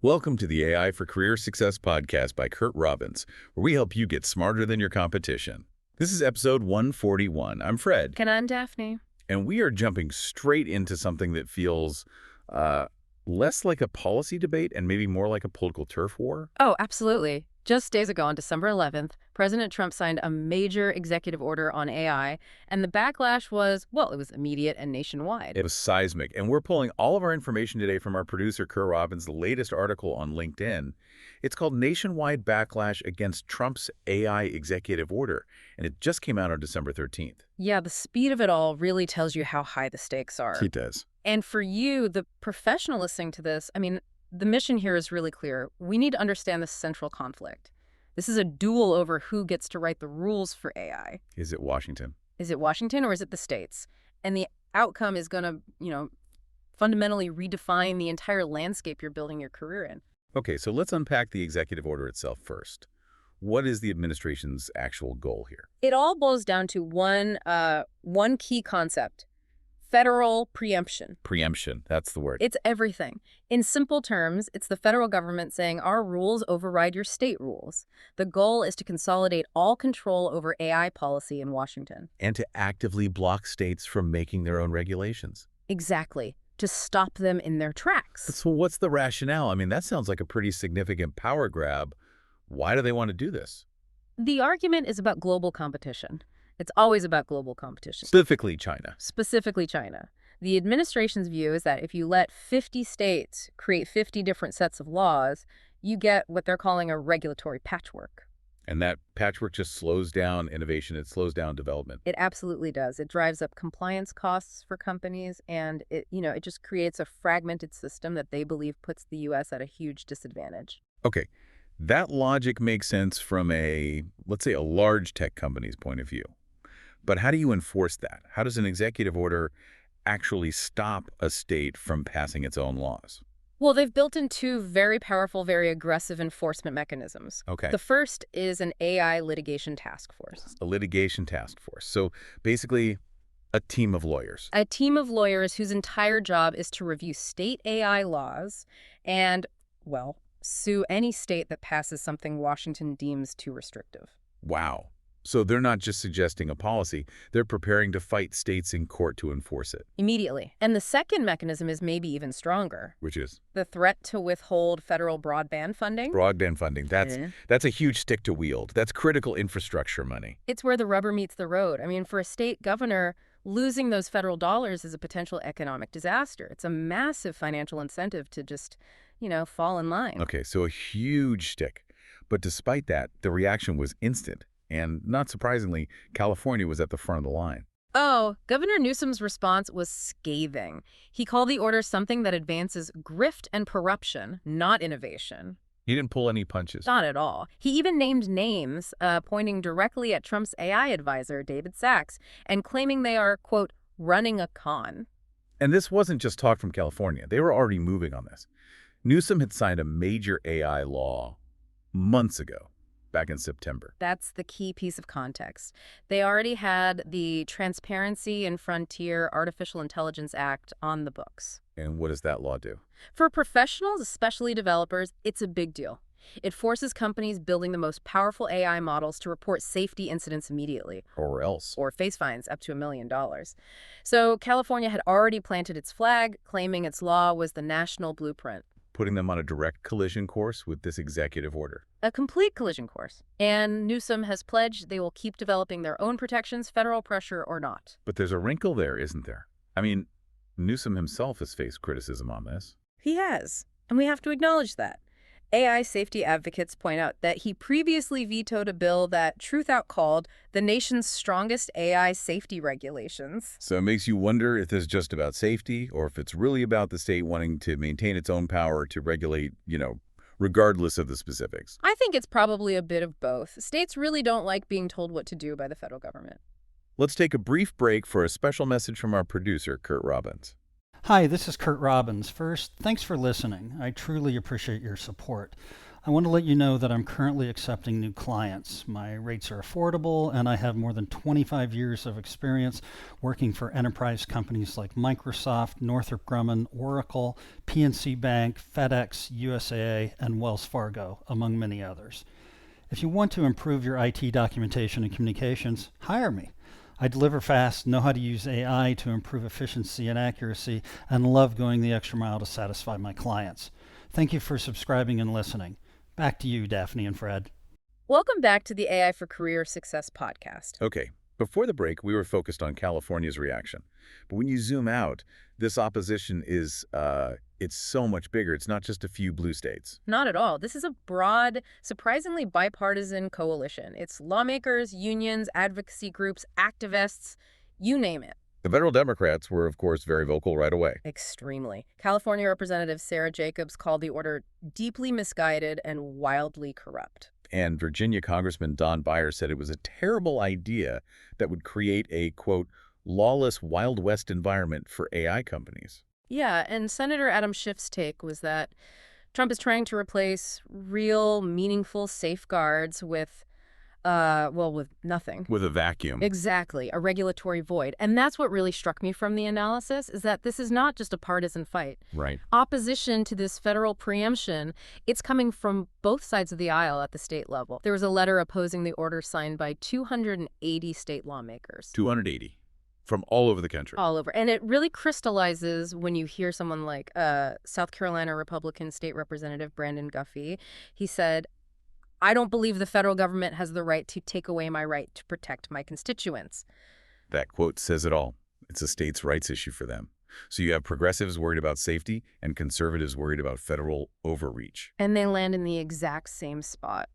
Welcome to the AI for Career Success podcast by Curt Robbins, where we help you get smarter than your competition. This is episode 141. I'm Fred. And I'm Daphne. And we are jumping straight into something that feels less like a policy debate and maybe more like a political turf war. Oh, absolutely. Just days ago on December 11th, President Trump signed a major executive order on AI, and the backlash was, well, it was immediate and nationwide. It was seismic, and we're pulling all of our information today from our producer, Curt Robbins' latest article on LinkedIn. It's called Nationwide Backlash Against Trump's AI Executive Order, and it just came out on December 13th. Yeah, the speed of it all really tells you how high the stakes are. It does. And for you, the professional listening to this, the mission here is really clear. We need to understand the central conflict. This is a duel over who gets to write the rules for AI. Is it Washington? Is it Washington or is it the states? And the outcome is going to, fundamentally redefine the entire landscape you're building your career in. Okay, so let's unpack the executive order itself first. What is the administration's actual goal here? It all boils down to one key concept: federal preemption. Preemption, that's the word. It's everything. In simple terms, it's the federal government saying our rules override your state rules. The goal is to consolidate all control over AI policy in Washington. And to actively block states from making their own regulations. Exactly. To stop them in their tracks. So what's the rationale? That sounds like a pretty significant power grab. Why do they want to do this? The argument is about global competition. It's always about global competition. Specifically China. Specifically China. The administration's view is that if you let 50 states create 50 different sets of laws, you get what they're calling a regulatory patchwork. And that patchwork just slows down innovation. It slows down development. It absolutely does. It drives up compliance costs for companies, and it just creates a fragmented system that they believe puts the U.S. at a huge disadvantage. Okay, that logic makes sense from let's say, a large tech company's point of view. But how do you enforce that? How does an executive order actually stop a state from passing its own laws? Well, they've built in two very powerful, very aggressive enforcement mechanisms. Okay. The first is an AI litigation task force. A litigation task force. So basically, a team of lawyers. A team of lawyers whose entire job is to review state AI laws and, well, sue any state that passes something Washington deems too restrictive. Wow. So they're not just suggesting a policy, they're preparing to fight states in court to enforce it. Immediately. And the second mechanism is maybe even stronger. Which is? The threat to withhold federal broadband funding. Broadband funding. That's a huge stick to wield. That's critical infrastructure money. It's where the rubber meets the road. For a state governor, losing those federal dollars is a potential economic disaster. It's a massive financial incentive to just, fall in line. Okay, so a huge stick. But despite that, the reaction was instant. And not surprisingly, California was at the front of the line. Oh, Governor Newsom's response was scathing. He called the order something that advances grift and corruption, not innovation. He didn't pull any punches. Not at all. He even named names, pointing directly at Trump's AI advisor, David Sachs, and claiming they are, quote, running a con. And this wasn't just talk from California. They were already moving on this. Newsom had signed a major AI law months ago. Back in September. That's the key piece of context. They already had the Transparency and Frontier Artificial Intelligence Act on the books. And what does that law do? For professionals, especially developers, it's a big deal. It forces companies building the most powerful AI models to report safety incidents immediately. Or else. Or face fines up to $1 million. So California had already planted its flag, claiming its law was the national blueprint. Putting them on a direct collision course with this executive order. A complete collision course. And Newsom has pledged they will keep developing their own protections, federal pressure or not. But there's a wrinkle there, isn't there? Newsom himself has faced criticism on this. He has, and we have to acknowledge that. AI safety advocates point out that he previously vetoed a bill that Truth Out called the nation's strongest AI safety regulations. So it makes you wonder if this is just about safety or if it's really about the state wanting to maintain its own power to regulate, regardless of the specifics. I think it's probably a bit of both. States really don't like being told what to do by the federal government. Let's take a brief break for a special message from our producer, Curt Robbins. Hi, this is Curt Robbins. First, thanks for listening. I truly appreciate your support. I want to let you know that I'm currently accepting new clients. My rates are affordable, and I have more than 25 years of experience working for enterprise companies like Microsoft, Northrop Grumman, Oracle, PNC Bank, FedEx, USAA, and Wells Fargo, among many others. If you want to improve your IT documentation and communications, hire me. I deliver fast, know how to use AI to improve efficiency and accuracy, and love going the extra mile to satisfy my clients. Thank you for subscribing and listening. Back to you, Daphne and Fred. Welcome back to the AI for Career Success podcast. Okay, before the break, we were focused on California's reaction. But when you zoom out, this opposition is, it's so much bigger. It's not just a few blue states. Not at all. This is a broad, surprisingly bipartisan coalition. It's lawmakers, unions, advocacy groups, activists, you name it. The federal Democrats were, of course, very vocal right away. Extremely. California Representative Sarah Jacobs called the order deeply misguided and wildly corrupt. And Virginia Congressman Don Byers said it was a terrible idea that would create a, quote, lawless Wild West environment for AI companies. Yeah, and Senator Adam Schiff's take was that Trump is trying to replace real, meaningful safeguards with with nothing. With a vacuum. Exactly, a regulatory void. And that's what really struck me from the analysis, is that this is not just a partisan fight. Right. Opposition to this federal preemption, it's coming from both sides of the aisle at the state level. There was a letter opposing the order signed by 280 state lawmakers. 280. From all over the country. All over. And it really crystallizes when you hear someone like South Carolina Republican State Representative Brandon Guffey. He said, I don't believe the federal government has the right to take away my right to protect my constituents. That quote says it all. It's a states' rights issue for them. So you have progressives worried about safety and conservatives worried about federal overreach. And they land in the exact same spot,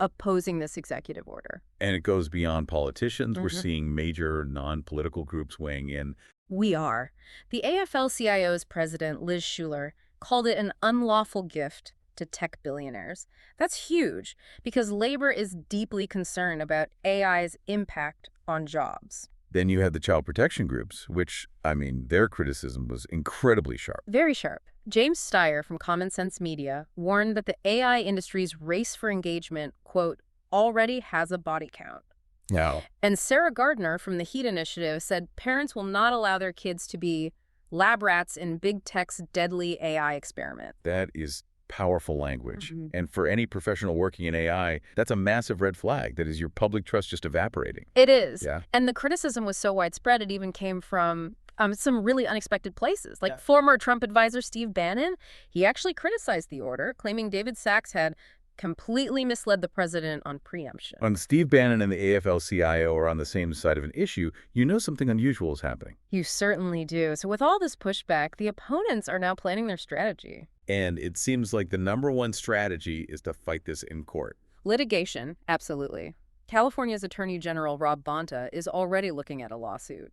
opposing this executive order. And it goes beyond politicians. We're seeing major non-political groups weighing in. We are. The AFL-CIO's president, Liz Schuler, called it an unlawful gift to tech billionaires. That's huge because labor is deeply concerned about AI's impact on jobs. Then you had the child protection groups, which, I mean, their criticism was incredibly sharp. Very sharp. James Steyer from Common Sense Media warned that the AI industry's race for engagement, quote, already has a body count. Now, And Sarah Gardner from the HEAT Initiative said parents will not allow their kids to be lab rats in big tech's deadly AI experiment. that is powerful language. And for any professional working in AI, that's a massive red flag. That is your public trust just evaporating. It is. Yeah. And the criticism was so widespread, it even came from some really unexpected places. Like former Trump advisor Steve Bannon, he actually criticized the order, claiming David Sachs had completely misled the president on preemption. When Steve Bannon and the AFL-CIO are on the same side of an issue, you know something unusual is happening. You certainly do. So with all this pushback, the opponents are now planning their strategy. And it seems like the number one strategy is to fight this in court. Litigation, absolutely. California's Attorney General Rob Bonta is already looking at a lawsuit.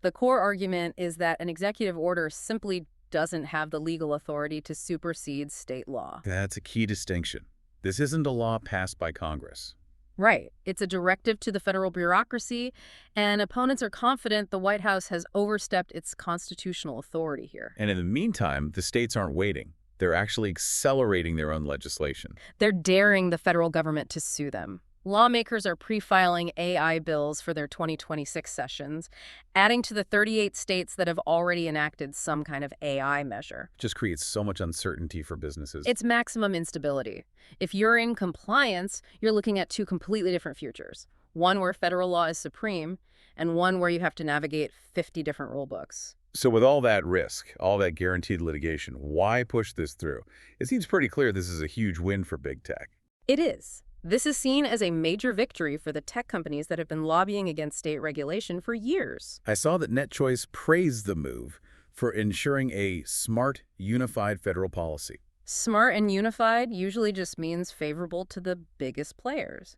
The core argument is that an executive order simply doesn't have the legal authority to supersede state law. That's a key distinction. This isn't a law passed by Congress. Right. It's a directive to the federal bureaucracy, and opponents are confident the White House has overstepped its constitutional authority here. And in the meantime, the states aren't waiting. They're actually accelerating their own legislation. They're daring the federal government to sue them. Lawmakers are pre-filing AI bills for their 2026 sessions, adding to the 38 states that have already enacted some kind of AI measure. It just creates so much uncertainty for businesses. It's maximum instability. If you're in compliance, you're looking at two completely different futures. One where federal law is supreme, and one where you have to navigate 50 different rule books. So with all that risk, all that guaranteed litigation, why push this through? It seems pretty clear this is a huge win for big tech. It is. This is seen as a major victory for the tech companies that have been lobbying against state regulation for years. I saw that NetChoice praised the move for ensuring a smart, unified federal policy. Smart and unified usually just means favorable to the biggest players.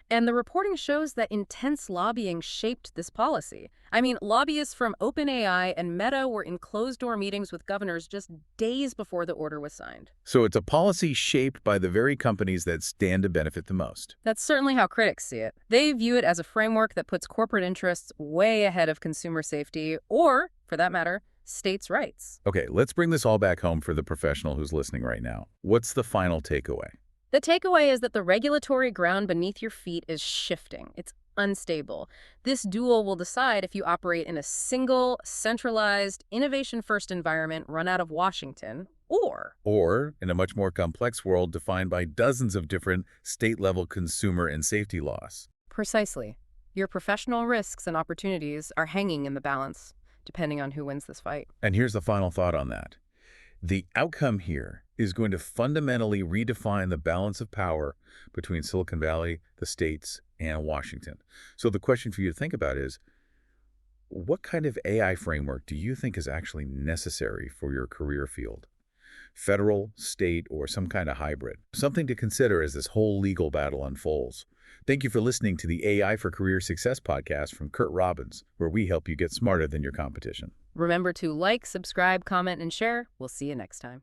And the reporting shows that intense lobbying shaped this policy. I mean, lobbyists from OpenAI and Meta were in closed-door meetings with governors just days before the order was signed. So it's a policy shaped by the very companies that stand to benefit the most. That's certainly how critics see it. They view it as a framework that puts corporate interests way ahead of consumer safety or, for that matter, states' rights. Okay, let's bring this all back home for the professional who's listening right now. What's the final takeaway? The takeaway is that the regulatory ground beneath your feet is shifting. It's unstable. This duel will decide if you operate in a single, centralized, innovation-first environment run out of Washington, Or in a much more complex world defined by dozens of different state-level consumer and safety laws. precisely, your professional risks and opportunities are hanging in the balance, depending on who wins this fight. And here's the final thought on that. The outcome here is going to fundamentally redefine the balance of power between Silicon Valley, the states, and Washington. So the question for you to think about is, what kind of AI framework do you think is actually necessary for your career field? Federal, state, or some kind of hybrid? Something to consider as this whole legal battle unfolds. Thank you for listening to the AI for Career Success podcast from Curt Robbins, where we help you get smarter than your competition. Remember to like, subscribe, comment, and share. We'll see you next time.